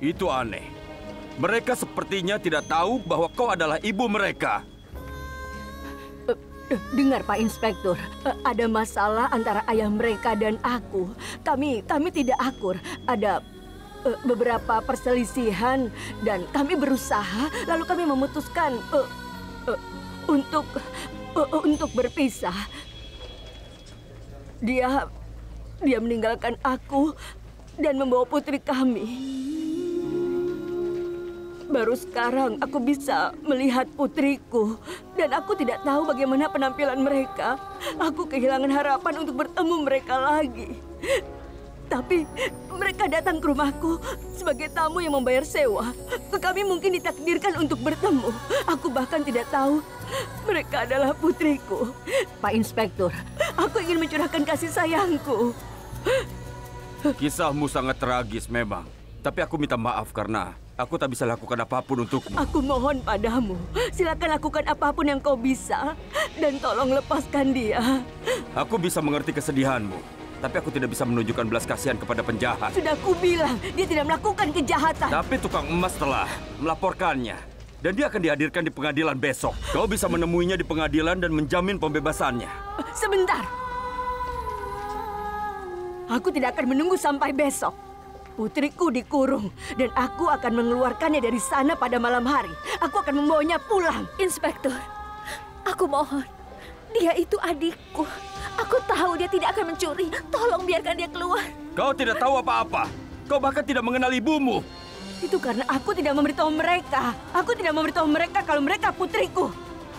Itu aneh. Mereka sepertinya tidak tahu bahwa kau adalah ibu mereka. Dengar Pak Inspektur, ada masalah antara ayah mereka dan aku. Kami tidak akur. Ada beberapa perselisihan dan kami berusaha, lalu kami memutuskan untuk berpisah. Dia meninggalkan aku dan membawa putri kami. Baru sekarang aku bisa melihat putriku dan aku tidak tahu bagaimana penampilan mereka. Aku kehilangan harapan untuk bertemu mereka lagi. Tapi mereka datang ke rumahku sebagai tamu yang membayar sewa. Kami mungkin ditakdirkan untuk bertemu. Aku bahkan tidak tahu mereka adalah putriku. Pak Inspektur, aku ingin mencurahkan kasih sayangku. Kisahmu sangat tragis memang. Tapi aku minta maaf karena aku tak bisa lakukan apapun untukmu. Aku mohon padamu, silakan lakukan apapun yang kau bisa. Dan tolong lepaskan dia. Aku bisa mengerti kesedihanmu. Tapi aku tidak bisa menunjukkan belas kasihan kepada penjahat. Sudah kubilang, dia tidak melakukan kejahatan. Tapi tukang emas telah melaporkannya. Dan dia akan dihadirkan di pengadilan besok. Kau bisa menemuinya di pengadilan dan menjamin pembebasannya. Sebentar. Aku tidak akan menunggu sampai besok. Putriku dikurung dan aku akan mengeluarkannya dari sana pada malam hari. Aku akan membawanya pulang. Inspektur, aku mohon. Dia itu adikku. Aku tahu dia tidak akan mencuri. Tolong biarkan dia keluar. Kau tidak tahu apa-apa. Kau bahkan tidak mengenal ibumu. Itu karena aku tidak memberitahu mereka. Aku tidak memberitahu mereka kalau mereka putriku.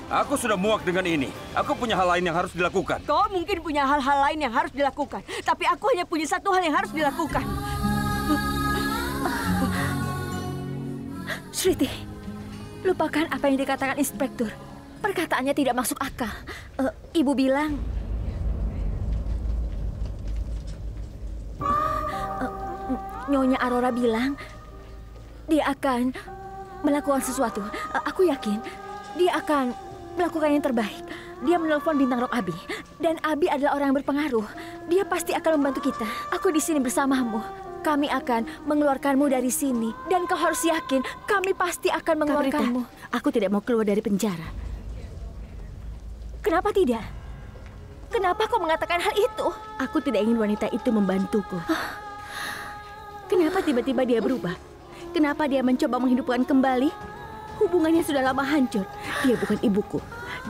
Aku sudah muak dengan ini. Aku punya hal lain yang harus dilakukan. Kau mungkin punya hal-hal lain yang harus dilakukan. Tapi aku hanya punya satu hal yang harus dilakukan. Shriti, lupakan apa yang dikatakan Inspektur. Perkataannya tidak masuk akal. Ibu bilang... Nyonya Aurora bilang dia akan melakukan sesuatu. Aku yakin dia akan melakukan yang terbaik. Dia menelpon bintang rock Abi. Dan Abi adalah orang yang berpengaruh. Dia pasti akan membantu kita. Aku di sini bersamamu. Kami akan mengeluarkanmu dari sini. Dan kau harus yakin kami pasti akan mengeluarkanmu. Kaprita, aku tidak mau keluar dari penjara. Kenapa tidak? Kenapa kau mengatakan hal itu? Aku tidak ingin wanita itu membantuku. Kenapa tiba-tiba dia berubah? Kenapa dia mencoba menghidupkan kembali? Hubungannya sudah lama hancur. Dia bukan ibuku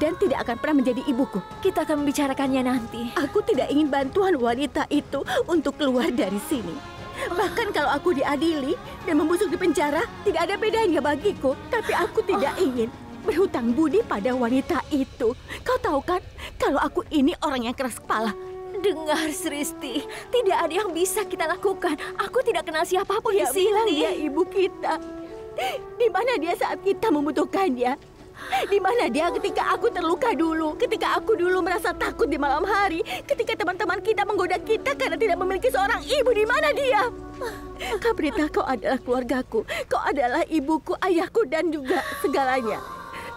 dan tidak akan pernah menjadi ibuku. Kita akan membicarakannya nanti. Aku tidak ingin bantuan wanita itu untuk keluar dari sini. Bahkan kalau aku diadili dan membusuk di penjara, tidak ada bedanya bagiku. Tapi aku tidak ingin berhutang budi pada wanita itu. Kau tahu kan, kalau aku ini orang yang keras kepala. Dengar, Sristi, tidak ada yang bisa kita lakukan. Aku tidak kenal siapapun di sini. Bilang dia ibu kita. Di mana dia saat kita membutuhkannya? Di mana dia ketika aku terluka dulu? Ketika aku dulu merasa takut di malam hari? Ketika teman-teman kita menggoda kita karena tidak memiliki seorang ibu, di mana dia? Kaprita, kau adalah keluargaku. Kau adalah ibuku, ayahku, dan juga segalanya.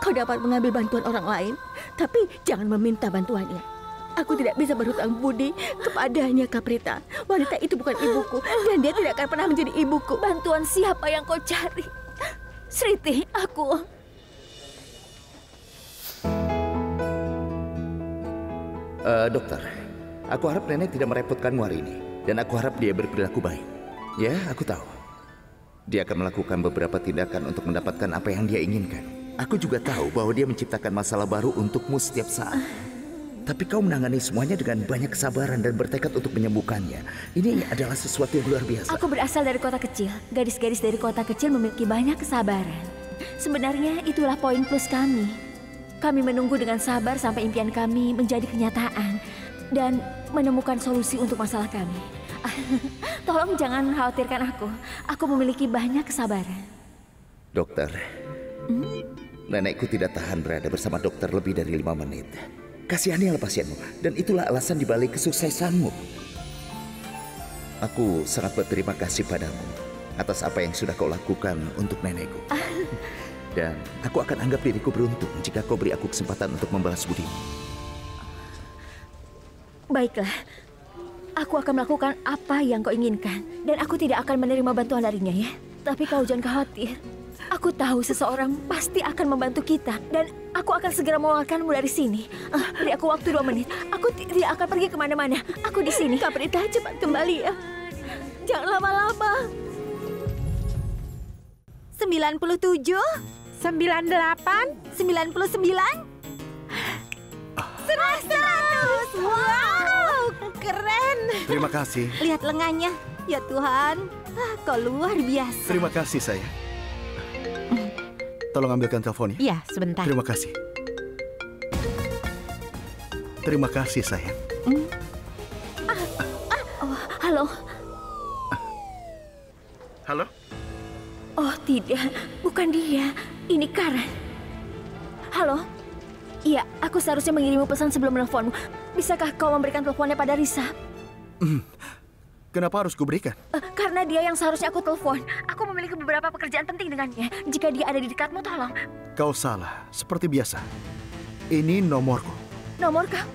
Kau dapat mengambil bantuan orang lain, tapi jangan meminta bantuannya. Aku tidak bisa berhutang budi kepadanya, Kaprita. Wanita itu bukan ibuku, dan dia tidak akan pernah menjadi ibuku. Bantuan siapa yang kau cari? Sriti, aku... Dokter, aku harap nenek tidak merepotkanmu hari ini. Dan aku harap dia berperilaku baik. Ya, aku tahu. Dia akan melakukan beberapa tindakan untuk mendapatkan apa yang dia inginkan. Aku juga tahu bahwa dia menciptakan masalah baru untukmu setiap saat. Tapi kau menangani semuanya dengan banyak kesabaran dan bertekad untuk menyembuhkannya. Ini adalah sesuatu yang luar biasa. Aku berasal dari kota kecil. Gadis-gadis dari kota kecil memiliki banyak kesabaran. Sebenarnya itulah poin plus kami. Kami menunggu dengan sabar sampai impian kami menjadi kenyataan. Dan menemukan solusi untuk masalah kami. Tolong jangan khawatirkan aku. Aku memiliki banyak kesabaran. Dokter, nenekku tidak tahan berada bersama dokter lebih dari 5 menit. Kasihanilah pasienmu, dan itulah alasan dibalik kesuksesanmu. Aku sangat berterima kasih padamu atas apa yang sudah kau lakukan untuk nenekku. Dan aku akan anggap diriku beruntung jika kau beri aku kesempatan untuk membalas budimu. Baiklah, aku akan melakukan apa yang kau inginkan. Dan aku tidak akan menerima bantuan darinya, ya. Tapi kau jangan khawatir. Aku tahu seseorang pasti akan membantu kita. Dan aku akan segera mengeluarkanmu dari sini. Beri aku waktu 2 menit. Aku tidak akan pergi kemana-mana. Aku di sini. Kak Prita, cepat kembali ya. Jangan lama-lama. 97, 98, 99, 100. Wow, keren. Terima kasih. Lihat lengannya. Ya Tuhan, kau luar biasa. Terima kasih, sayang. Tolong ambilkan teleponnya. iya sebentar. Terima kasih. Terima kasih, sayang. Halo. Halo? Oh tidak, bukan dia. Ini Karen. Halo. Iya, aku seharusnya mengirimu pesan sebelum menelponmu. Bisakah kau memberikan teleponnya pada Risa? Kenapa harus kuberikan? Karena dia yang seharusnya aku telepon. Aku memiliki beberapa pekerjaan penting dengannya. Jika dia ada di dekatmu, tolong. Kau salah, seperti biasa. Ini nomorku. Nomor kau?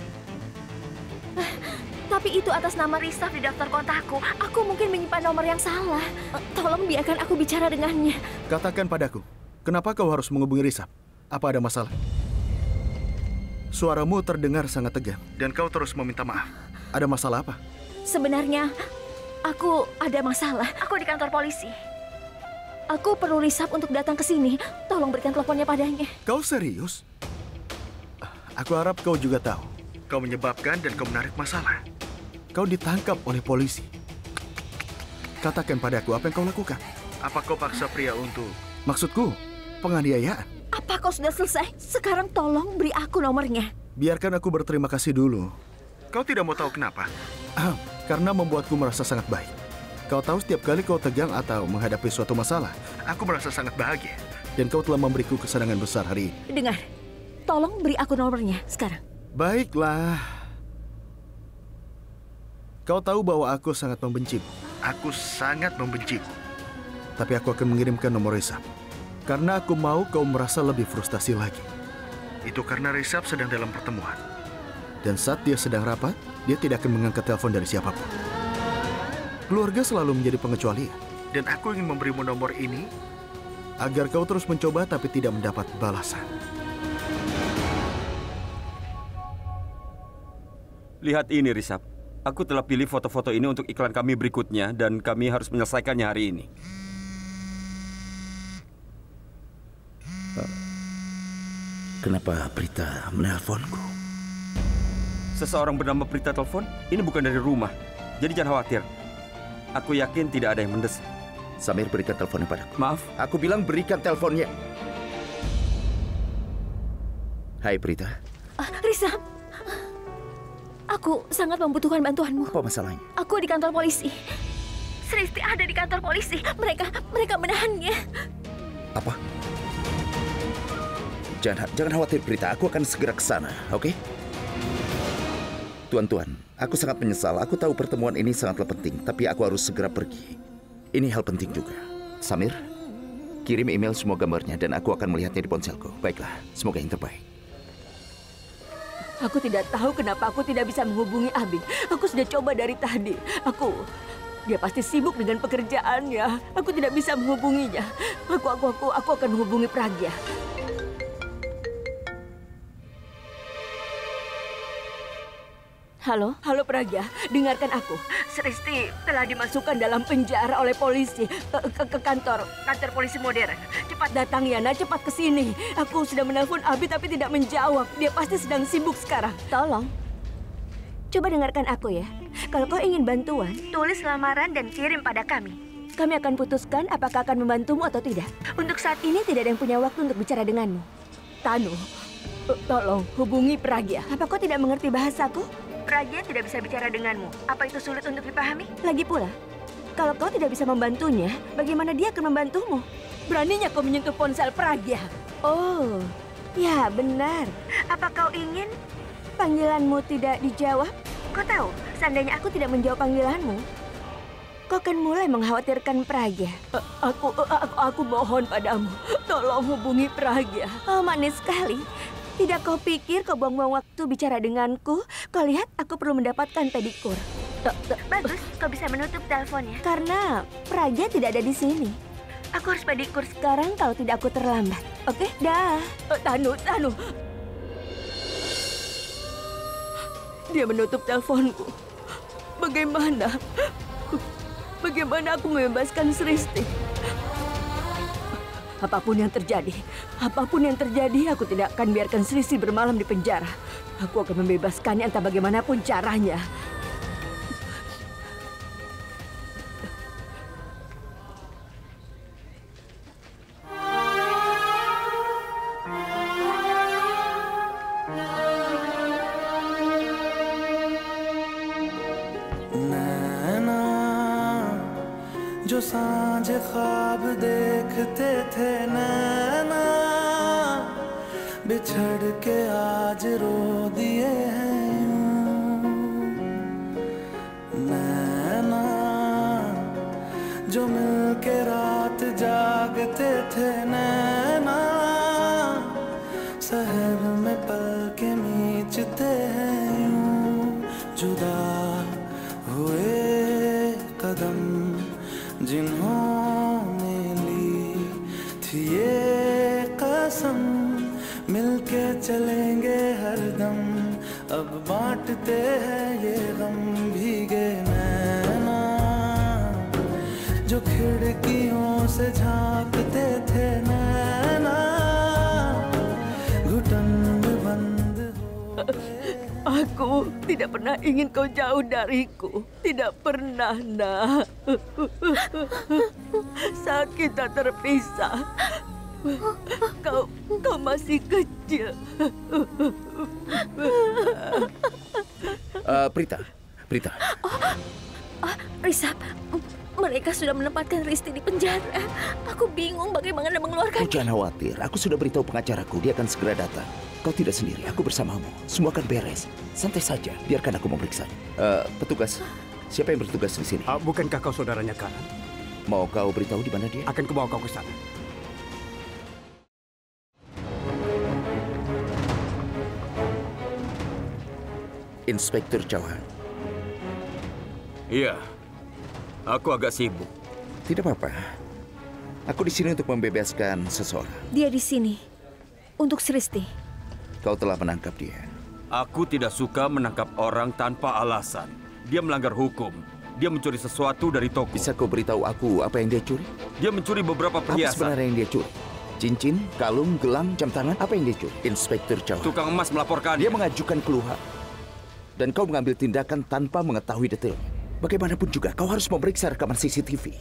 Tapi itu atas nama Risa di daftar kontakku. Aku mungkin menyimpan nomor yang salah. Tolong biarkan aku bicara dengannya. Katakan padaku, kenapa kau harus menghubungi Risa? Apa ada masalah? Suaramu terdengar sangat tegang, dan kau terus meminta maaf. Ada masalah apa? Sebenarnya, aku ada masalah. Aku di kantor polisi. Aku perlu Risap untuk datang ke sini. Tolong berikan teleponnya padanya. Kau serius? Aku harap kau juga tahu. Kau menyebabkan dan kau menarik masalah. Kau ditangkap oleh polisi. Katakan padaku apa yang kau lakukan. Apa kau paksa pria untuk... Maksudku, penganiayaan. Apa kau sudah selesai? Sekarang tolong beri aku nomornya. Biarkan aku berterima kasih dulu. Kau tidak mau tahu kenapa? Karena membuatku merasa sangat baik. Kau tahu setiap kali kau tegang atau menghadapi suatu masalah, aku merasa sangat bahagia. Dan kau telah memberiku kesenangan besar hari ini. Dengar, tolong beri aku nomornya sekarang. Baiklah. Kau tahu bahwa aku sangat membencimu. Aku sangat membencimu. Tapi aku akan mengirimkan nomor Risap. Karena aku mau kau merasa lebih frustasi lagi. Itu karena Risap sedang dalam pertemuan. Dan saat dia sedang rapat, dia tidak akan mengangkat telepon dari siapapun. Keluarga selalu menjadi pengecualian. Dan aku ingin memberimu nomor ini agar kau terus mencoba tapi tidak mendapat balasan. Lihat ini, Risap. Aku telah pilih foto-foto ini untuk iklan kami berikutnya dan kami harus menyelesaikannya hari ini. Kenapa Prita menelponku? Seseorang bernama Prita telepon, ini bukan dari rumah. Jadi jangan khawatir. Aku yakin tidak ada yang mendesak. Samir, berikan teleponnya padaku. Maaf. Aku bilang berikan teleponnya. Hai Prita. Risa, aku sangat membutuhkan bantuanmu. Apa masalahnya? Aku di kantor polisi. Sristi ada di kantor polisi. Mereka menahannya. Apa? Jangan khawatir Prita, aku akan segera ke sana, oke? Tuan-tuan, aku sangat menyesal. Aku tahu pertemuan ini sangatlah penting, tapi aku harus segera pergi. Ini hal penting juga. Samir, kirim email semua gambarnya dan aku akan melihatnya di ponselku. Baiklah, semoga yang terbaik. Aku tidak tahu kenapa aku tidak bisa menghubungi Abi. Aku sudah coba dari tadi. Dia pasti sibuk dengan pekerjaannya. Aku tidak bisa menghubunginya. Aku akan menghubungi Pragya. Halo Pragya, dengarkan aku. Sristi telah dimasukkan dalam penjara oleh polisi ke kantor polisi modern. Cepat datang Yana, cepat ke sini. Aku sudah menelpon Abi tapi tidak menjawab. Dia pasti sedang sibuk sekarang. Tolong, coba dengarkan aku ya. Kalau kau ingin bantuan, tulis lamaran dan kirim pada kami. Kami akan putuskan apakah akan membantumu atau tidak. Untuk saat ini tidak ada yang punya waktu untuk bicara denganmu. Tanu, tolong hubungi Pragya. Apa kau tidak mengerti bahasaku? Pragya tidak bisa bicara denganmu. Apa itu sulit untuk dipahami? Lagi pula, kalau kau tidak bisa membantunya, bagaimana dia akan membantumu? Beraninya kau menyentuh ponsel Pragya. Oh, ya benar. Apa kau ingin panggilanmu tidak dijawab? Kau tahu, seandainya aku tidak menjawab panggilanmu, kau akan mulai mengkhawatirkan Pragya. Aku mohon padamu, tolong hubungi Pragya. Oh, manis sekali. Tidak kau pikir kau buang-buang waktu bicara denganku? Kau lihat, aku perlu mendapatkan pedikur. Bagus, kau bisa menutup teleponnya. Karena Pragya tidak ada di sini. Aku harus pedikur sekarang kalau tidak aku terlambat. Oke, dah. Tanu. Dia menutup teleponku. Bagaimana aku membebaskan Sristi? Apapun yang terjadi, aku tidak akan biarkan Sristi bermalam di penjara. Aku akan membebaskannya entah bagaimanapun caranya. जो सांझ ख्वाब देखते थे नैना बिछड़ के आज रो दिए हैं नैना जो मिल के रात जागते थे नैना शहर में पल के नीचते हैं यूं जुदा हुए कदम जिन्होंने ली थी ये कसम मिलके चलेंगे हरदम अब बांटते हैं ये गम भीगे नैना जो खिड़कियों से झांकते थे नैना घुटन बंद हो Aku tidak pernah ingin kau jauh dariku. Tidak pernah, Nak. Saat kita terpisah, kau masih kecil. Prita. Risap, mereka sudah menempatkan Risti di penjara. Aku bingung bagaimana mengeluarkan. Jangan khawatir, aku sudah beritahu pengacaraku, dia akan segera datang. Kau tidak sendiri, aku bersamamu. Semua akan beres. Santai saja, biarkan aku memeriksanya. Petugas, siapa yang bertugas di sini? Bukankah kau saudaranya Karan? Mau kau beritahu di mana dia? Akan kubawa kau ke sana. Inspektur Chauhan. Iya, aku agak sibuk. Tidak apa-apa. Aku di sini untuk membebaskan seseorang. Dia di sini untuk Sristi. Kau telah menangkap dia. Aku tidak suka menangkap orang tanpa alasan. Dia melanggar hukum. Dia mencuri sesuatu dari toko. Bisa kau beritahu aku apa yang dia curi? Dia mencuri beberapa Apa perhiasan. sebenarnya yang dia curi? Cincin, kalung, gelang, jam tangan, apa yang dia curi? Inspektur Chauhan. Tukang emas melaporkan. Dia mengajukan keluhan. Dan kau mengambil tindakan tanpa mengetahui detailnya. Bagaimanapun juga, kau harus memeriksa rekaman CCTV.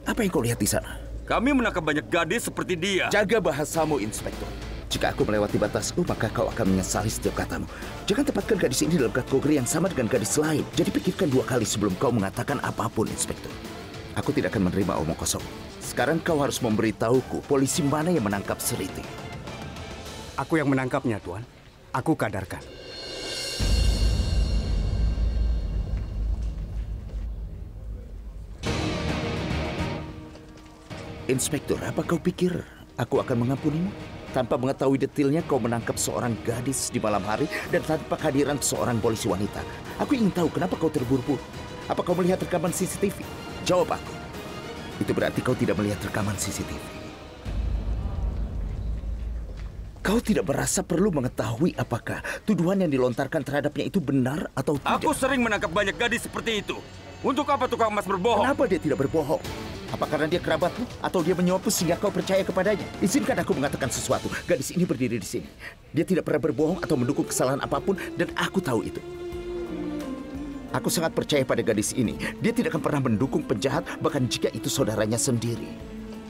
Apa yang kau lihat di sana? Kami menangkap banyak gadis seperti dia. Jaga bahasamu, Inspektur. Jika aku melewati batasku, maka kau akan menyesali setiap katamu. Jangan tempatkan gadis ini dalam kategori yang sama dengan gadis lain. Jadi pikirkan 2 kali sebelum kau mengatakan apapun, Inspektur. Aku tidak akan menerima omong kosong. Sekarang kau harus memberitahuku polisi mana yang menangkap Sriti. Aku yang menangkapnya, Tuan. Aku kadarkan. Inspektur, apa kau pikir aku akan mengampunimu? Tanpa mengetahui detailnya kau menangkap seorang gadis di malam hari dan tanpa kehadiran seorang polisi wanita. Aku ingin tahu kenapa kau terburu-buru. Apa kau melihat rekaman CCTV? Jawab aku. Itu berarti kau tidak melihat rekaman CCTV. Kau tidak merasa perlu mengetahui apakah tuduhan yang dilontarkan terhadapnya itu benar atau tidak? Aku sering menangkap banyak gadis seperti itu. Untuk apa tukang emas berbohong? Kenapa dia tidak berbohong? Apa karena dia kerabatmu atau dia menyuapmu sehingga kau percaya kepadanya? Izinkan aku mengatakan sesuatu. Gadis ini berdiri di sini. Dia tidak pernah berbohong atau mendukung kesalahan apapun dan aku tahu itu. Aku sangat percaya pada gadis ini. Dia tidak akan pernah mendukung penjahat bahkan jika itu saudaranya sendiri.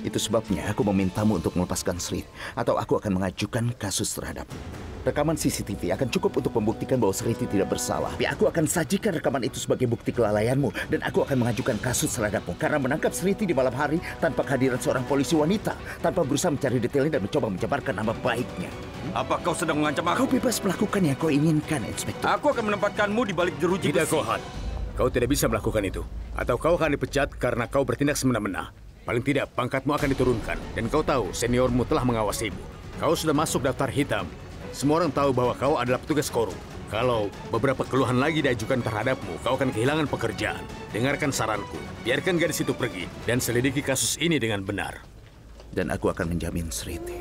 Itu sebabnya aku memintamu untuk melepaskan Sri atau aku akan mengajukan kasus terhadapmu. Rekaman CCTV akan cukup untuk membuktikan bahwa Sriti tidak bersalah. Tapi aku akan sajikan rekaman itu sebagai bukti kelalaianmu dan aku akan mengajukan kasus terhadapmu karena menangkap Sriti di malam hari tanpa kehadiran seorang polisi wanita, tanpa berusaha mencari detailnya dan mencoba mencemarkan nama baiknya. Apa kau sedang mengancam aku? Kau bebas melakukan yang kau inginkan, Inspektur. Aku akan menempatkanmu di balik jeruji Tidak, besi. Kohan. Kau tidak bisa melakukan itu. Atau kau akan dipecat karena kau bertindak semena-mena. Paling tidak, pangkatmu akan diturunkan. Dan kau tahu, seniormu telah mengawasimu. Kau sudah masuk daftar hitam. Semua orang tahu bahwa kau adalah petugas korup. Kalau beberapa keluhan lagi diajukan terhadapmu, kau akan kehilangan pekerjaan. Dengarkan saranku. Biarkan gadis itu pergi dan selidiki kasus ini dengan benar. Dan aku akan menjamin Sriti,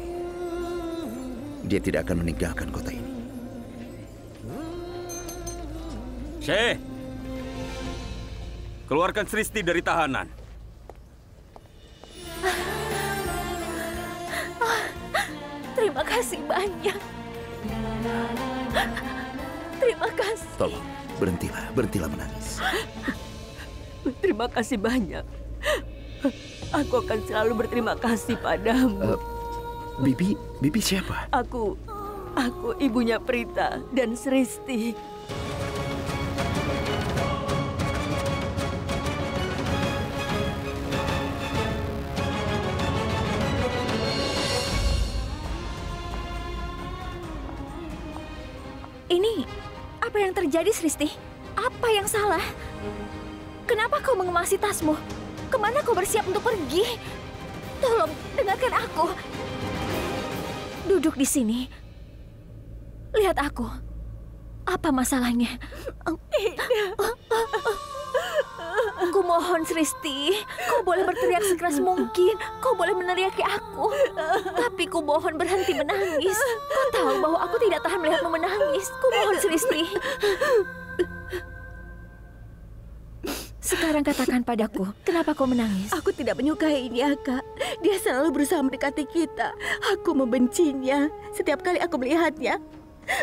dia tidak akan meninggalkan kota ini. Syekh, keluarkan Sristi dari tahanan. Terima kasih banyak. Terima kasih. Tolong, berhentilah menangis. Terima kasih banyak. Aku akan selalu berterima kasih padamu. Bibi siapa? Aku ibunya Prita dan Sristi. Ini, apa yang terjadi, Sristi? Apa yang salah? Kenapa kau mengemasi tasmu? Kemana kau bersiap untuk pergi? Tolong, dengarkan aku. Duduk di sini. Lihat aku. Apa masalahnya? Ku mohon, Sristi. Kau boleh berteriak sekeras mungkin. Kau boleh meneriaki aku. Tapi ku mohon berhenti menangis. Kau tahu bahwa aku tidak tahan melihatmu menangis. Ku mohon, Sristi. Sekarang katakan padaku, kenapa kau menangis? Aku tidak menyukainya, Kak. Dia selalu berusaha mendekati kita. Aku membencinya. Setiap kali aku melihatnya,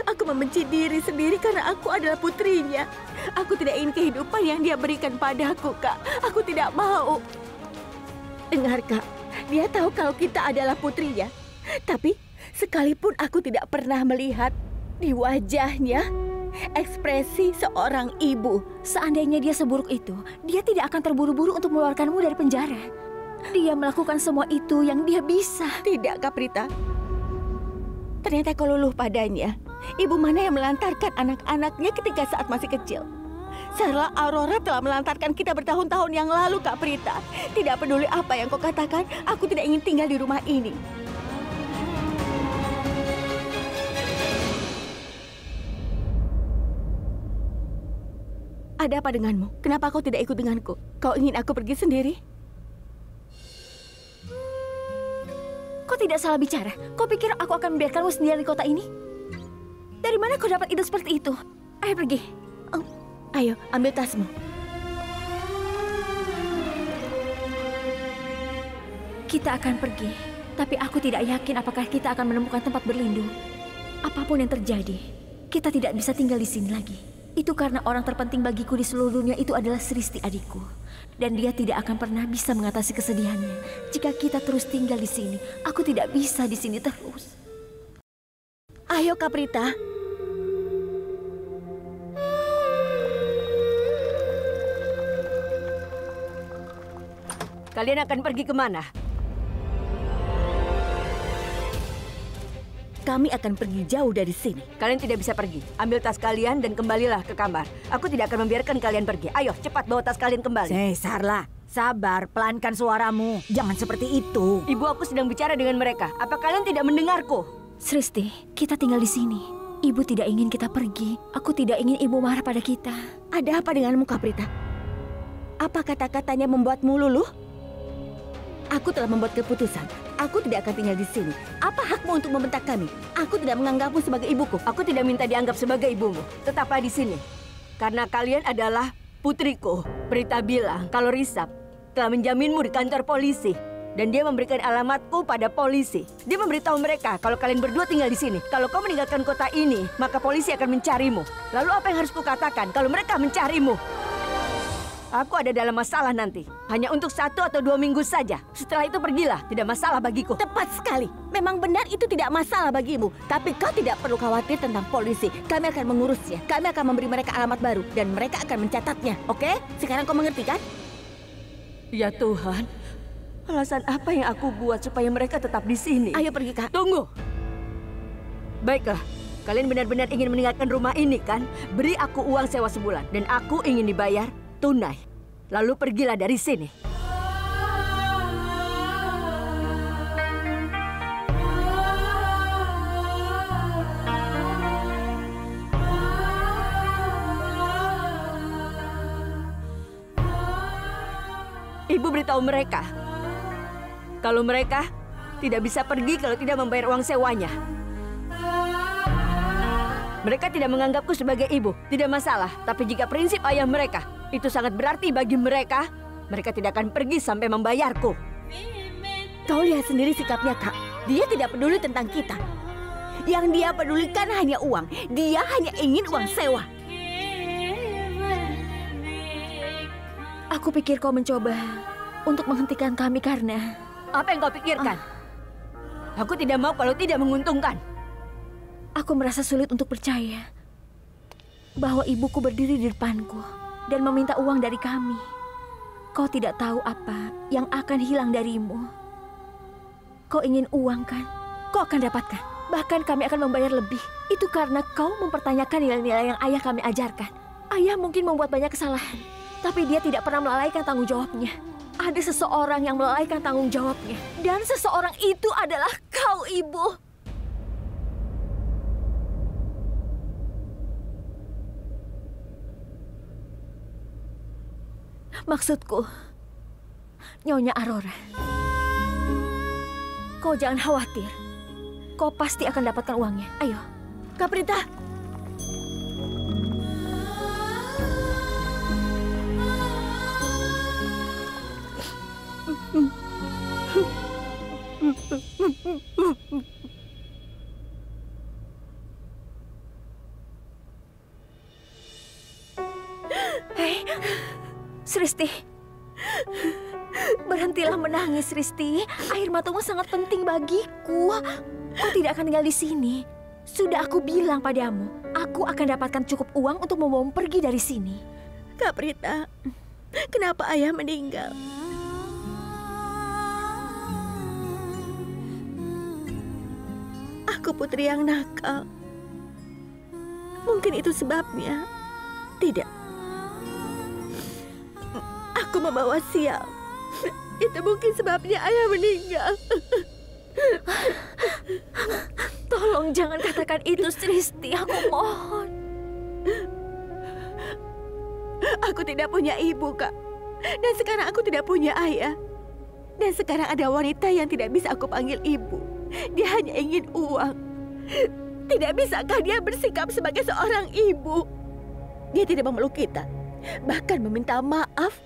aku membenci diri sendiri karena aku adalah putrinya. Aku tidak ingin kehidupan yang dia berikan padaku, Kak. Aku tidak mau. Dengar, Kak. Dia tahu kalau kita adalah putrinya. Tapi sekalipun aku tidak pernah melihat di wajahnya ekspresi seorang ibu. Seandainya dia seburuk itu, dia tidak akan terburu-buru untuk mengeluarkanmu dari penjara. Dia melakukan semua itu yang dia bisa. Tidak, Kak Prita. Ternyata kau luluh padanya. Ibu mana yang melantarkan anak-anaknya ketika saat masih kecil? Sarla Aurora telah melantarkan kita bertahun-tahun yang lalu, Kak Prita. Tidak peduli apa yang kau katakan, aku tidak ingin tinggal di rumah ini. Ada apa denganmu? Kenapa kau tidak ikut denganku? Kau ingin aku pergi sendiri? Kau tidak salah bicara. Kau pikir aku akan membiarkanmu sendiri di kota ini? Dari mana kau dapat ide seperti itu? Ayo pergi. Ayo, ambil tasmu. Kita akan pergi, tapi aku tidak yakin apakah kita akan menemukan tempat berlindung. Apapun yang terjadi, kita tidak bisa tinggal di sini lagi. Itu karena orang terpenting bagiku di seluruh dunia itu adalah Sristi adikku. Dan dia tidak akan pernah bisa mengatasi kesedihannya. Jika kita terus tinggal di sini, aku tidak bisa di sini terus. Ayo, Kak Prita. Kalian akan pergi kemana? Kami akan pergi jauh dari sini. Kalian tidak bisa pergi. Ambil tas kalian dan kembalilah ke kamar. Aku tidak akan membiarkan kalian pergi. Ayo, cepat bawa tas kalian kembali. Sarla, sabar, pelankan suaramu. Jangan seperti itu. Ibu, aku sedang bicara dengan mereka. Apa kalian tidak mendengarku? Sristi, kita tinggal di sini. Ibu tidak ingin kita pergi. Aku tidak ingin ibu marah pada kita. Ada apa denganmu, Kak Prita? Apa kata-katanya membuatmu luluh? Aku telah membuat keputusan. Aku tidak akan tinggal di sini. Apa hakmu untuk membentak kami? Aku tidak menganggapmu sebagai ibuku. Aku tidak minta dianggap sebagai ibumu. Tetaplah di sini. Karena kalian adalah putriku. Prita bilang kalau Risab telah menjaminmu di kantor polisi. Dan dia memberikan alamatku pada polisi. Dia memberitahu mereka kalau kalian berdua tinggal di sini. Kalau kau meninggalkan kota ini, maka polisi akan mencarimu. Lalu apa yang harus kukatakan kalau mereka mencarimu? Aku ada dalam masalah nanti. Hanya untuk 1 atau 2 minggu saja. Setelah itu pergilah. Tidak masalah bagiku. Tepat sekali. Memang benar itu tidak masalah bagimu. Tapi kau tidak perlu khawatir tentang polisi. Kami akan mengurusnya. Kami akan memberi mereka alamat baru. Dan mereka akan mencatatnya. Oke? Sekarang kau mengerti kan? Ya Tuhan. Alasan apa yang aku buat supaya mereka tetap di sini? Ayo pergi, Kak. Tunggu. Baiklah. Kalian benar-benar ingin meninggalkan rumah ini kan? Beri aku uang sewa sebulan. Dan aku ingin dibayar tunai. Lalu pergilah dari sini. Ibu beritahu mereka kalau mereka tidak bisa pergi kalau tidak membayar uang sewanya. Mereka tidak menganggapku sebagai ibu, tidak masalah. Tapi jika prinsip ayah mereka itu sangat berarti bagi mereka, mereka tidak akan pergi sampai membayarku. Kau lihat sendiri sikapnya, Kak. Dia tidak peduli tentang kita. Yang dia pedulikan hanya uang. Dia hanya ingin uang sewa. Aku pikir kau mencoba untuk menghentikan kami karena... Apa yang kau pikirkan? Aku tidak mau kalau tidak menguntungkan. Aku merasa sulit untuk percaya bahwa ibuku berdiri di depanku dan meminta uang dari kami. Kau tidak tahu apa yang akan hilang darimu. Kau ingin uang kan? Kau akan dapatkan. Bahkan kami akan membayar lebih. Itu karena kau mempertanyakan nilai-nilai yang ayah kami ajarkan. Ayah mungkin membuat banyak kesalahan, tapi dia tidak pernah melalaikan tanggung jawabnya. Ada seseorang yang melalaikan tanggung jawabnya. Dan seseorang itu adalah kau, Ibu. Maksudku, Nyonya Aurora, kau jangan khawatir. Kau pasti akan dapatkan uangnya. Ayo, Kak Prita. Hei, Sristi, berhentilah menangis, Sristi. Air matamu sangat penting bagiku. Kau tidak akan tinggal di sini. Sudah aku bilang padamu, aku akan dapatkan cukup uang untuk membawamu pergi dari sini. Kak Prita, kenapa ayah meninggal? Aku putri yang nakal. Mungkin itu sebabnya. Tidak. Aku membawa sial. Itu mungkin sebabnya ayah meninggal. Tolong jangan katakan itu, Sristi. Aku mohon. Aku tidak punya ibu, Kak. Dan sekarang aku tidak punya ayah. Dan sekarang ada wanita yang tidak bisa aku panggil ibu. Dia hanya ingin uang. Tidak bisakah dia bersikap sebagai seorang ibu? Dia tidak memeluk kita, bahkan meminta maaf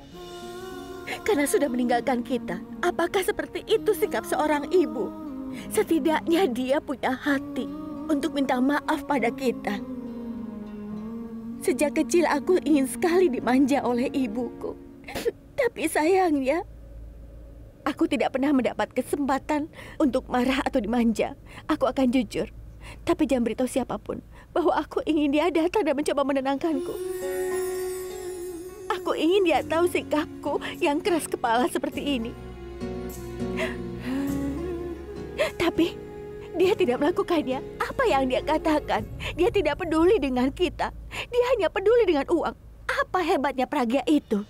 karena sudah meninggalkan kita. Apakah seperti itu sikap seorang ibu? Setidaknya dia punya hati untuk minta maaf pada kita. Sejak kecil aku ingin sekali dimanja oleh ibuku. Tapi sayangnya, aku tidak pernah mendapat kesempatan untuk marah atau dimanja. Aku akan jujur, tapi jangan beritahu siapapun bahwa aku ingin dia datang dan mencoba menenangkanku. Aku ingin dia tahu sikapku yang keras kepala seperti ini. Tapi dia tidak melakukannya. Apa yang dia katakan? Dia tidak peduli dengan kita. Dia hanya peduli dengan uang. Apa hebatnya Pragya itu?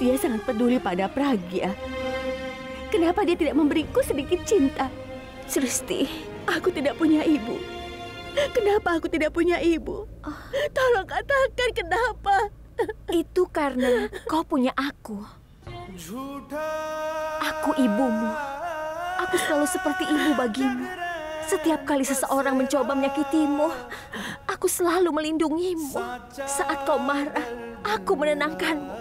Dia sangat peduli pada Pragya. Kenapa dia tidak memberiku sedikit cinta? Sristi, aku tidak punya ibu. Kenapa aku tidak punya ibu? Tolong katakan kenapa. Itu karena kau punya aku. Aku ibumu. Aku selalu seperti ibu bagimu. Setiap kali seseorang mencoba menyakitimu, aku selalu melindungimu. Saat kau marah, aku menenangkanmu.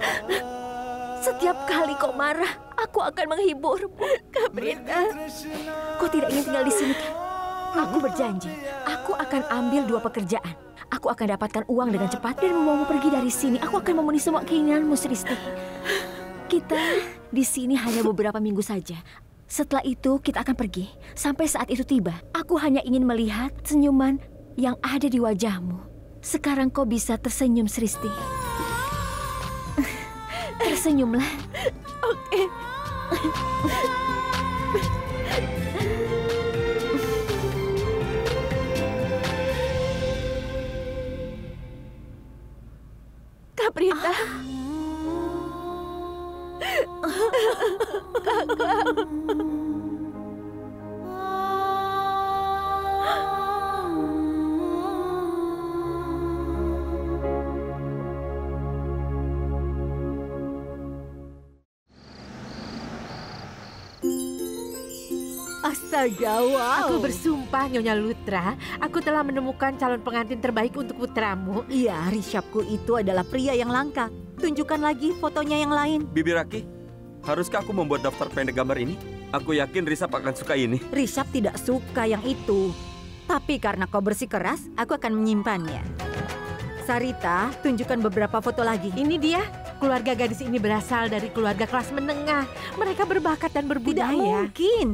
Setiap kali kau marah, aku akan menghiburmu. Kak Prita, kau tidak ingin tinggal di sini kan? Aku berjanji, aku akan ambil 2 pekerjaan. Aku akan dapatkan uang dengan cepat dan membawamu pergi dari sini. Aku akan memenuhi semua keinginanmu, Sristi. Kita di sini hanya beberapa minggu saja. Setelah itu kita akan pergi. Sampai saat itu tiba, aku hanya ingin melihat senyuman yang ada di wajahmu. Sekarang kau bisa tersenyum, Sristi. Tersenyumlah. Oke. Kak Prita. Kakak. Astaga, wow. Aku bersumpah, Nyonya Lutra, aku telah menemukan calon pengantin terbaik untuk putramu. Iya, Rishabku itu adalah pria yang langka. Tunjukkan lagi fotonya yang lain. Bibi Raki, haruskah aku membuat daftar pendek gambar ini? Aku yakin Rishab akan suka ini. Rishab tidak suka yang itu. Tapi karena kau bersikeras, aku akan menyimpannya. Sarita, tunjukkan beberapa foto lagi. Ini dia. Keluarga gadis ini berasal dari keluarga kelas menengah. Mereka berbakat dan berbudaya. Tidak mungkin.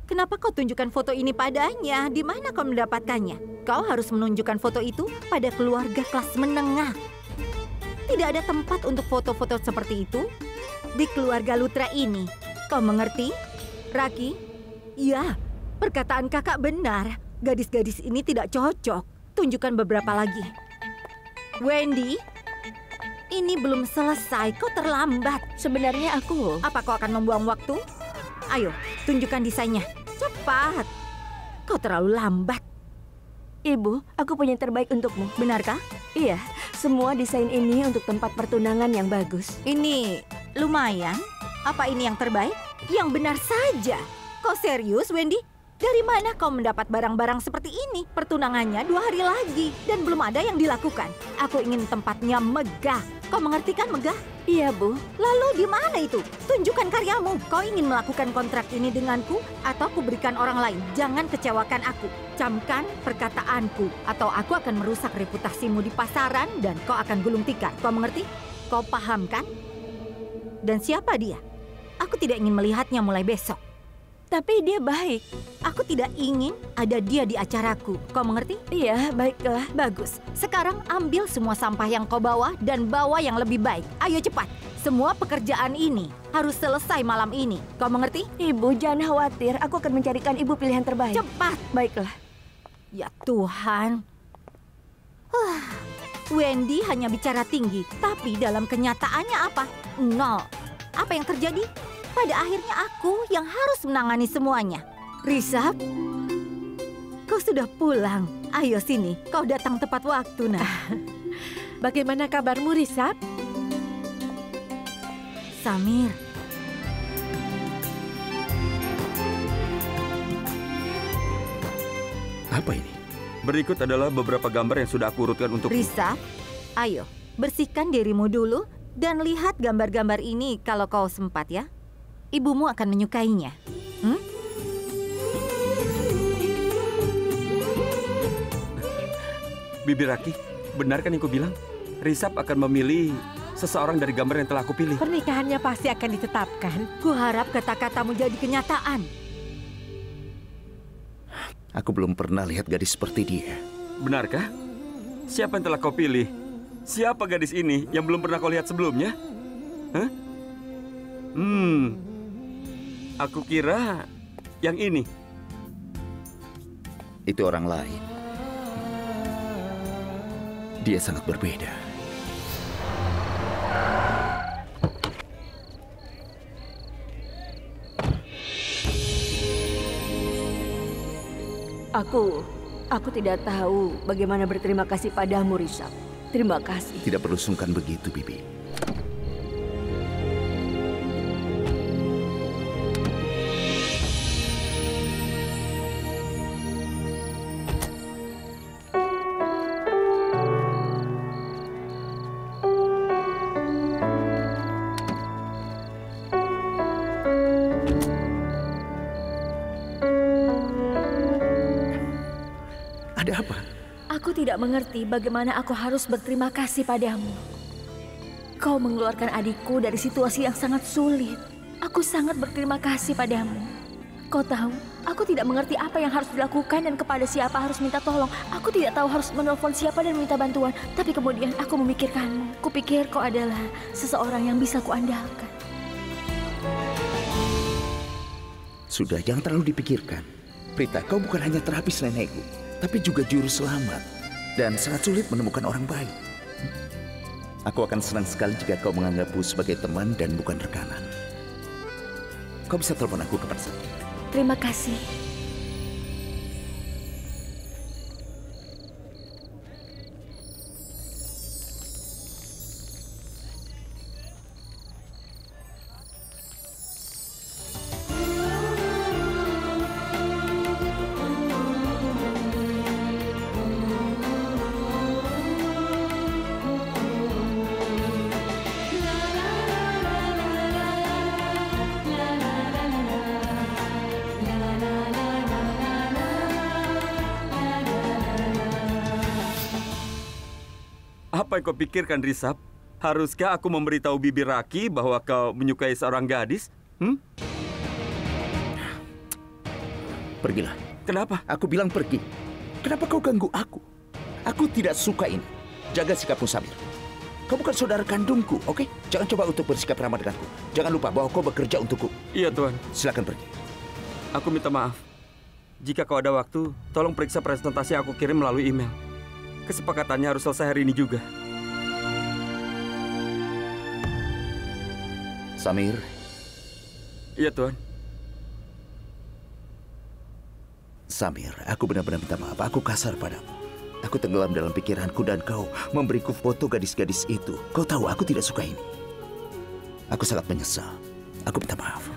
Kenapa kau tunjukkan foto ini padanya? Di mana kau mendapatkannya? Kau harus menunjukkan foto itu pada keluarga kelas menengah. Tidak ada tempat untuk foto-foto seperti itu di keluarga Lutra ini. Kau mengerti, Raki? Ya, perkataan kakak benar. Gadis-gadis ini tidak cocok. Tunjukkan beberapa lagi. Wendy, ini belum selesai. Kau terlambat. Sebenarnya aku... Apa kau akan membuang waktu? Ayo, tunjukkan desainnya. Cepat. Kau terlalu lambat. Ibu, aku punya yang terbaik untukmu. Benarkah? Iya, semua desain ini untuk tempat pertunangan yang bagus. Ini lumayan. Apa ini yang terbaik? Yang benar saja. Kau serius, Wendy? Dari mana kau mendapat barang-barang seperti ini? Pertunangannya 2 hari lagi dan belum ada yang dilakukan. Aku ingin tempatnya megah. Kau mengerti kan megah? Iya, Bu. Lalu di mana itu? Tunjukkan karyamu. Kau ingin melakukan kontrak ini denganku atau aku berikan orang lain? Jangan kecewakan aku. Camkan perkataanku atau aku akan merusak reputasimu di pasaran dan kau akan gulung tikar. Kau mengerti? Kau paham kan? Dan siapa dia? Aku tidak ingin melihatnya mulai besok. Tapi dia baik. Aku tidak ingin ada dia di acaraku. Kau mengerti? Iya, baiklah. Bagus. Sekarang ambil semua sampah yang kau bawa dan bawa yang lebih baik. Ayo cepat. Semua pekerjaan ini harus selesai malam ini. Kau mengerti? Ibu, jangan khawatir. Aku akan mencarikan ibu pilihan terbaik. Cepat. Baiklah. Ya Tuhan. Wendy hanya bicara tinggi, tapi dalam kenyataannya apa? Nol. Apa yang terjadi? Pada akhirnya aku yang harus menangani semuanya. Rishab, kau sudah pulang. Ayo sini, kau datang tepat waktu, nah. Bagaimana kabarmu, Rishab? Samir. Apa ini? Berikut adalah beberapa gambar yang sudah aku urutkan untuk... Rishab, ayo, bersihkan dirimu dulu dan lihat gambar-gambar ini kalau kau sempat ya. Ibumu akan menyukainya. Bibi Raki, benar kan yang ku bilang? Rishab akan memilih seseorang dari gambar yang telah aku pilih. Pernikahannya pasti akan ditetapkan. Kuharap kata-katamu jadi kenyataan. Aku belum pernah lihat gadis seperti dia. Benarkah? Siapa yang telah kau pilih? Siapa gadis ini yang belum pernah kau lihat sebelumnya? Hah? Aku kira yang ini. Itu orang lain. Dia sangat berbeda. Aku tidak tahu bagaimana berterima kasih padamu, Rishab. Terima kasih. Tidak perlu sungkan begitu, Bibi. Ada apa? Aku tidak mengerti bagaimana aku harus berterima kasih padamu. Kau mengeluarkan adikku dari situasi yang sangat sulit. Aku sangat berterima kasih padamu. Kau tahu, aku tidak mengerti apa yang harus dilakukan dan kepada siapa harus minta tolong. Aku tidak tahu harus menelpon siapa dan minta bantuan. Tapi kemudian aku memikirkanmu. Kupikir kau adalah seseorang yang bisa kuandalkan. Sudah, jangan terlalu dipikirkan. Prita, kau bukan hanya terapis nenekku, tapi juga juru selamat. Dan sangat sulit menemukan orang baik. Aku akan senang sekali jika kau menganggapku sebagai teman dan bukan rekanan. Kau bisa telepon aku kapan saja. Terima kasih. Apa yang kau pikirkan, Risab? Haruskah aku memberitahu Bibi Raki bahwa kau menyukai seorang gadis? Pergilah. Kenapa? Aku bilang pergi. Kenapa kau ganggu aku? Aku tidak suka ini. Jaga sikapmu, Samir. Kau bukan saudara kandungku, oke? Jangan coba untuk bersikap ramah denganku. Jangan lupa bahwa kau bekerja untukku. Iya, Tuan. Silakan pergi. Aku minta maaf. Jika kau ada waktu, tolong periksa presentasi yang aku kirim melalui email. Kesepakatannya harus selesai hari ini juga. Samir. Iya, Tuan. Samir, aku benar-benar minta maaf. Aku kasar padamu. Aku tenggelam dalam pikiranku dan kau memberiku foto gadis-gadis itu. Kau tahu aku tidak suka ini. Aku sangat menyesal. Aku minta maaf.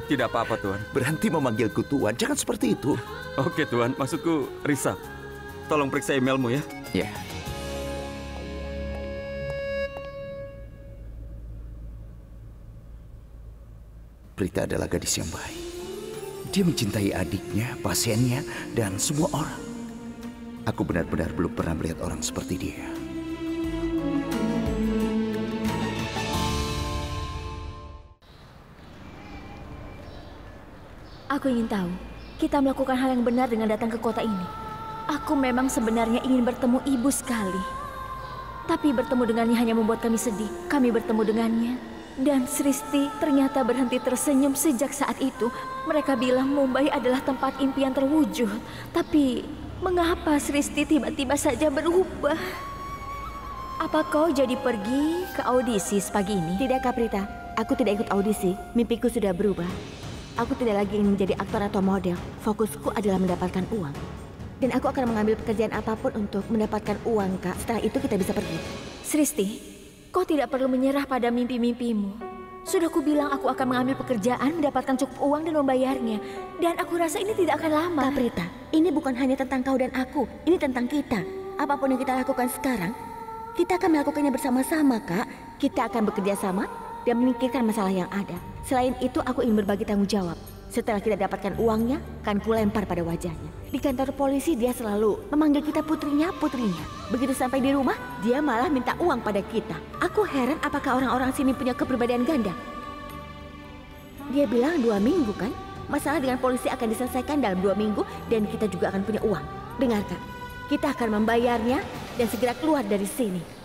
Tidak apa-apa, Tuan. Berhenti memanggilku Tuan. Jangan seperti itu. Oke, Tuan. Maksudku Risab. Tolong periksa emailmu ya. Ya. Prita adalah gadis yang baik. Dia mencintai adiknya, pasiennya, dan semua orang. Aku benar-benar belum pernah melihat orang seperti dia. Aku ingin tahu, kita melakukan hal yang benar dengan datang ke kota ini. Aku memang sebenarnya ingin bertemu ibu sekali. Tapi bertemu dengannya hanya membuat kami sedih. Kami bertemu dengannya. Dan Sristi ternyata berhenti tersenyum sejak saat itu. Mereka bilang Mumbai adalah tempat impian terwujud. Tapi mengapa Sristi tiba-tiba saja berubah? Apa kau jadi pergi ke audisi pagi ini? Tidak, Kak Prita. Aku tidak ikut audisi. Mimpiku sudah berubah. Aku tidak lagi ingin menjadi aktor atau model. Fokusku adalah mendapatkan uang. Dan aku akan mengambil pekerjaan apapun untuk mendapatkan uang, Kak. Setelah itu kita bisa pergi. Sristi, kau tidak perlu menyerah pada mimpi-mimpimu. Sudah kubilang aku akan mengambil pekerjaan, mendapatkan cukup uang dan membayarnya. Dan aku rasa ini tidak akan lama. Kak Prita, ini bukan hanya tentang kau dan aku. Ini tentang kita. Apapun yang kita lakukan sekarang, kita akan melakukannya bersama-sama, Kak. Kita akan bekerja sama dan memikirkan masalah yang ada. Selain itu, aku ingin berbagi tanggung jawab. Setelah kita dapatkan uangnya, akan kulempar pada wajahnya. Di kantor polisi dia selalu memanggil kita putrinya. Begitu sampai di rumah, dia malah minta uang pada kita. Aku heran apakah orang-orang sini punya kepribadian ganda. Dia bilang 2 minggu kan? Masalah dengan polisi akan diselesaikan dalam 2 minggu dan kita juga akan punya uang. Dengarkan, kita akan membayarnya dan segera keluar dari sini.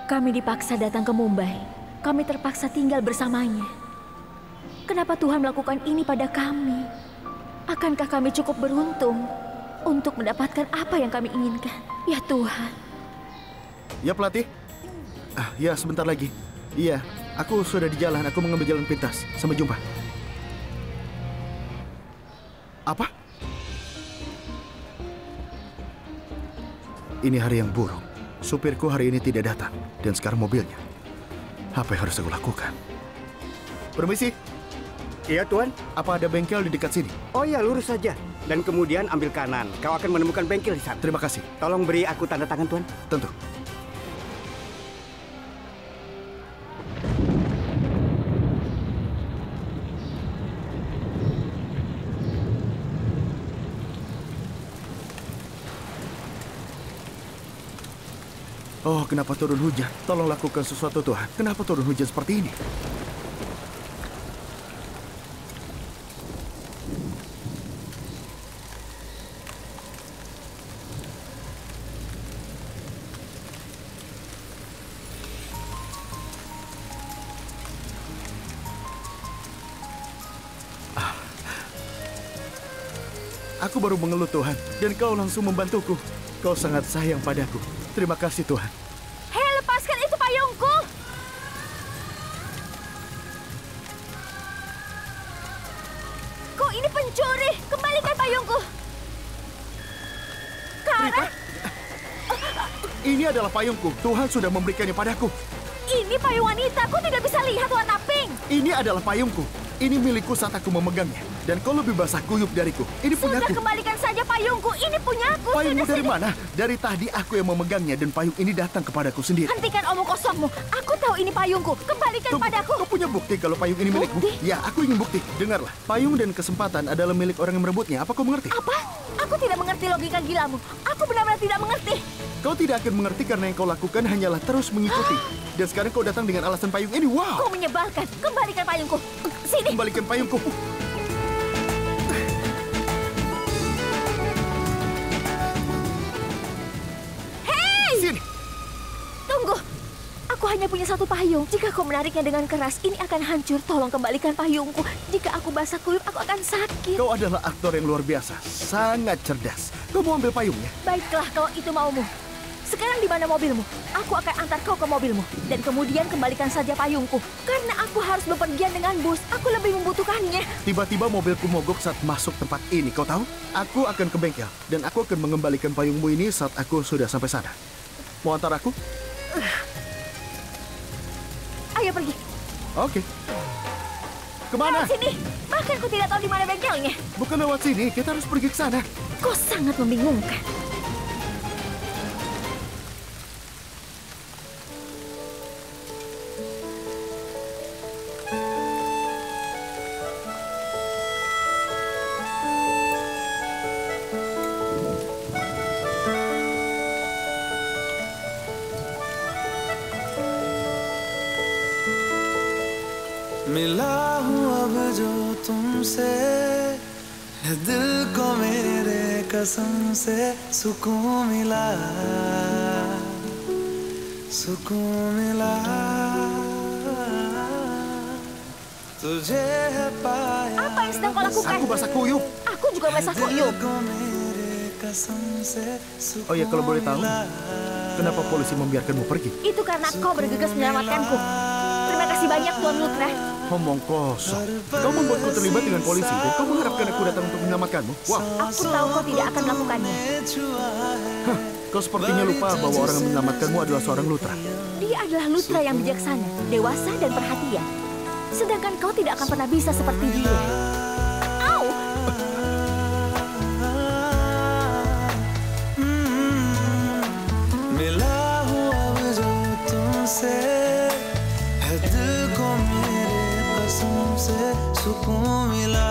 Kami dipaksa datang ke Mumbai. Kami terpaksa tinggal bersamanya. Kenapa Tuhan melakukan ini pada kami? Akankah kami cukup beruntung untuk mendapatkan apa yang kami inginkan? Ya Tuhan. Ya pelatih. Ya sebentar lagi. Iya, aku sudah di jalan. Aku mengambil jalan pintas. Sampai jumpa. Apa? Ini hari yang buruk. Supirku hari ini tidak datang, dan sekarang mobilnya. Apa yang harus aku lakukan? Permisi. Iya, Tuan. Apa ada bengkel di dekat sini? Oh iya, lurus saja. Dan kemudian ambil kanan. Kau akan menemukan bengkel di sana. Terima kasih. Tolong beri aku tanda tangan, Tuan. Tentu. Oh, kenapa turun hujan? Tolong lakukan sesuatu, Tuhan. Kenapa turun hujan seperti ini? Aku baru mengeluh, Tuhan, dan Kau langsung membantuku. Kau sangat sayang padaku. Terima kasih, Tuhan. Hei, lepaskan itu payungku! Kau ini pencuri! Kembalikan payungku! Kara! Ini adalah payungku. Tuhan sudah memberikannya padaku. Ini payung wanita. Kau tidak bisa lihat warna pink. Ini adalah payungku. Ini milikku saat aku memegangnya. Dan kau lebih basah kuyup dariku. Ini Sudah punyaku. kembalikan saja payungku. Ini punyaku. Payungmu Sudah, dari mana? Dari tadi aku yang memegangnya dan payung ini datang kepadaku sendiri. Hentikan omong kosongmu. Aku tahu ini payungku. Kembalikan padaku. Kau punya bukti kalau payung ini milikmu? Ya, aku ingin bukti. Dengarlah, payung dan kesempatan adalah milik orang yang merebutnya. Apa kau mengerti? Apa? Aku tidak mengerti logika gilamu. Aku benar-benar tidak mengerti. Kau tidak akan mengerti karena yang kau lakukan hanyalah terus mengikuti. Dan sekarang kau datang dengan alasan payung ini. Wow! Kau menyebalkan. Kembalikan payungku. Sini. Kembalikan payungku. Hei! Sini. Tunggu. Aku hanya punya satu payung. Jika kau menariknya dengan keras, ini akan hancur. Tolong kembalikan payungku. Jika aku basah kuyup, aku akan sakit. Kau adalah aktor yang luar biasa. Sangat cerdas. Kau mau ambil payungnya? Baiklah, kalau itu maumu. Sekarang di mana mobilmu? Aku akan antar kau ke mobilmu. Dan kemudian kembalikan saja payungku. Karena aku harus bepergian dengan bus. Aku lebih membutuhkannya. Tiba-tiba mobilku mogok saat masuk tempat ini. Kau tahu? Aku akan ke bengkel. Dan aku akan mengembalikan payungmu ini saat aku sudah sampai sana. Mau antar aku? Ayo pergi. Oke. Kemana? Lewat sini. Bahkan ku tidak tahu di mana bengkelnya. Bukan lewat sini. Kita harus pergi ke sana. Kau sangat membingungkan. मिला हूँ अब जो तुमसे है दिल को मेरे कसम से सुकून मिला तुझे है पाया. Apa yang sedang kau lakukan? Aku basah kuyup. Aku juga basah kuyup. Oh ya, kalau boleh tahu, kenapa polisi membiarkanmu pergi? Itu karena kau bergegas menyelamatkanku. Terima kasih banyak, Tuan Lutra. Omong kosong. Kau membuatku terlibat dengan polisi dan kau mengharapkan aku datang untuk menyelamatkanmu? Wah. Aku tahu kau tidak akan melakukannya. Hah, kau sepertinya lupa bahwa orang yang menyelamatkanmu adalah seorang Lutra. Dia adalah Lutra yang bijaksana, dewasa dan perhatian. Sedangkan kau tidak akan pernah bisa seperti dia. Au! मिला हूँ अब जो तुमसे है दिल को मेरे कसम से सुकून मिला